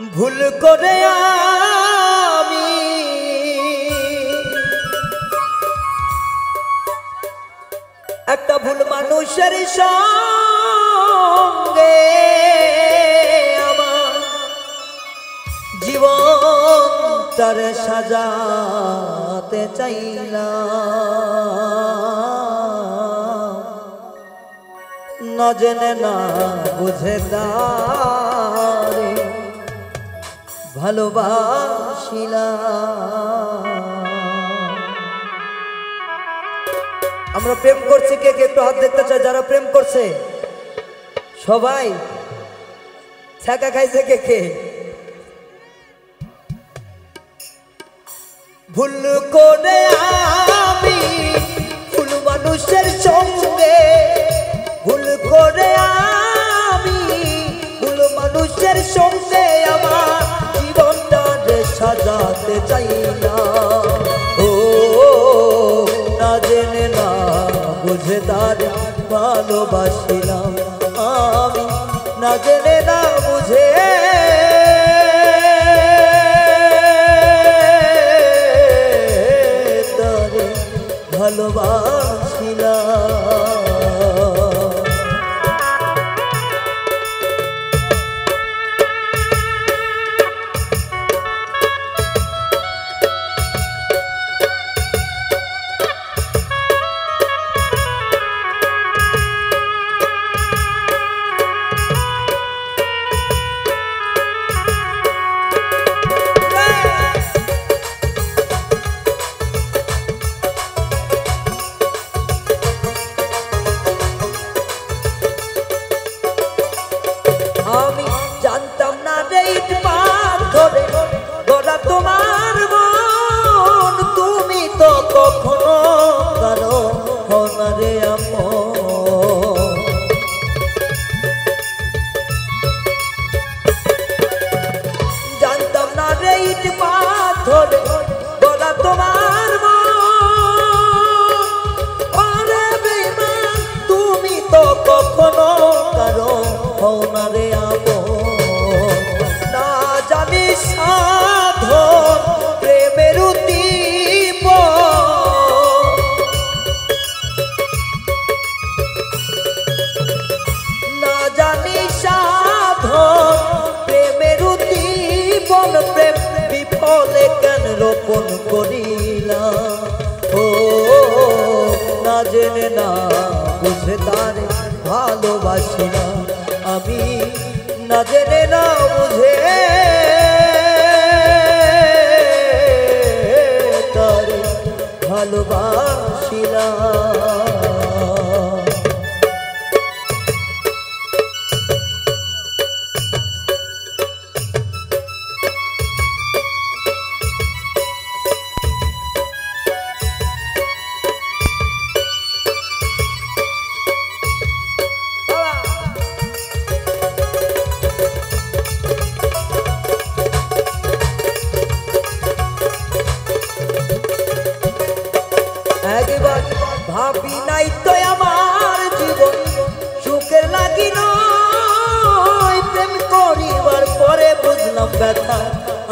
ভুল করে আমি একটা ভুল মানুষের সঙ্গে আমার জীবনটার সাজাতে চাইলাম, না জেনে না বুঝে তারে ভালোবাসিলাম। আমরা প্রেম করছি, কে কে একটু হাত দেখতে চাই? যারা প্রেম করছে সবাই ছ্যাঁকা খাইছে কে কে? ভুল করে আমি ভুল মানুষের সঙ্গে, ভুল করে আমি ভুল মানুষের সঙ্গে আমার জীবনটা সাজাতে চাইলাম। ও না জেনে না বুঝে তার ভালোবাসিলাম আমি, না জেনে না বুঝে তারে ভালোবাসিলাম। আমি জানতাম না রে ইট পাথরে গড়া তোমার মন, তুমি তো কখনো কারো হনা রে আপন। জানতাম না রে ইট পাথরে গড়া তোমার মন, ওরে বেঈমান তুমি তো কখনো কারো হনা রে আপন। না জানি সাধন প্রেমের উদ্দীপন, না জানি সাধন প্রেমের উদ্দীপন, প্রেম বিফলে কেন রোপণ করিলাম। ও না জেনে না বুঝে তারে ভালোবাসিলাম আমি, না জেনে না বুঝে তারে ভালোবাসিলাম। একবার ভাবি নাই তো আমার জীবন সুখের লাগি নয়, প্রেম করিবার পরে বুঝলাম ব্যথা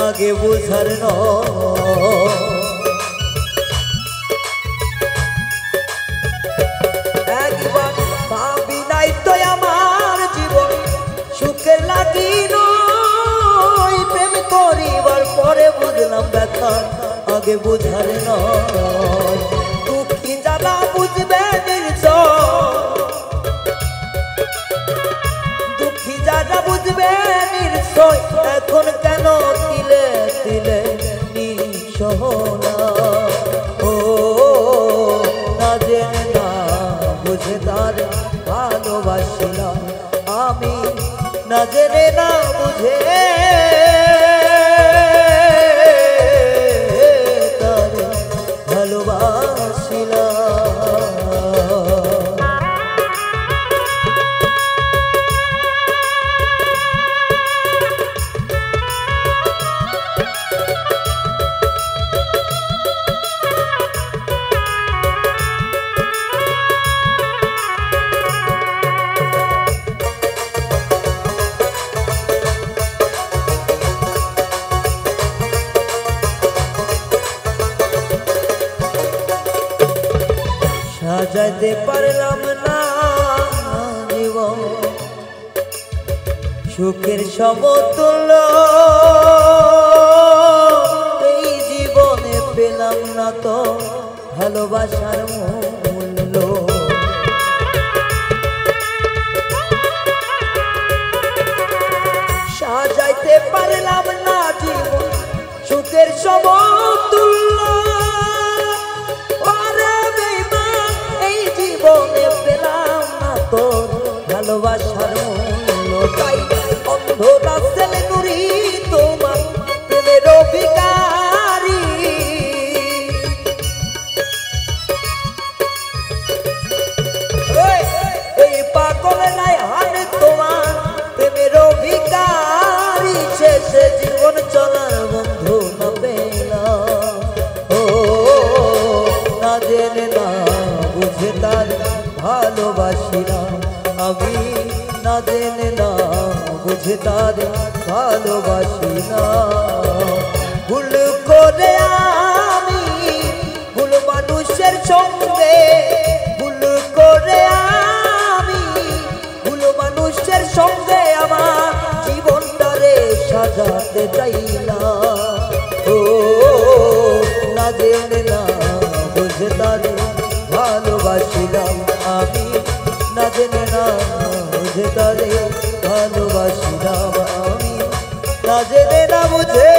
আগে বুঝার নয়। একবার ভাবি নাই তো আমার জীবন সুখের লাগি নয়, প্রেম করিবার পরে বুঝলাম ব্যথা আগে বুঝার নয়। দুঃখী যারা বুঝবে নির্ঝর, দুঃখী যারা বুঝবে নির্ঝর, এখন কেন তিলে তিলে নিঃসহনা। ও না জেনে না বুঝে তার ভালোবাসিলাম আমি, না জেনে না বুঝে তারে ভালোবাসিলাম। সাজাইতে পারলাম না জীবন সুখের সমতুল্য এই জীবনে পেলাম না তো ভালোবাসার মূল্য সাজাইতে পারলাম না জীবন সুখের সমতুল্য এই জীবনে পেলাম না তোর ভালোবাসার মূল্য তাই অন্ধ রাস্তায় নুরি তোমার প্রেমের অভিকারী এই পাগল নাই হার তোমার প্রেমের অভিকারী শেষে জীবন চলার বন্ধু না পেলাম ও না জেনে না বুঝে তার ভালোবাসিলাম আমি না জেনে না বুঝে তার ভালোবাসিলাম ভুল করে আমি ভুল মানুষের সঙ্গে ভুল করে আমি ভুল মানুষের সঙ্গে আমার জীবনটারে সাজাতে চাইলাম ও না জেনে না বুঝে তারে ভালোবাসিলাম আমি না জেনে না বুঝে তারে ভালোবাসিলাম আমি না জেনে না বুঝে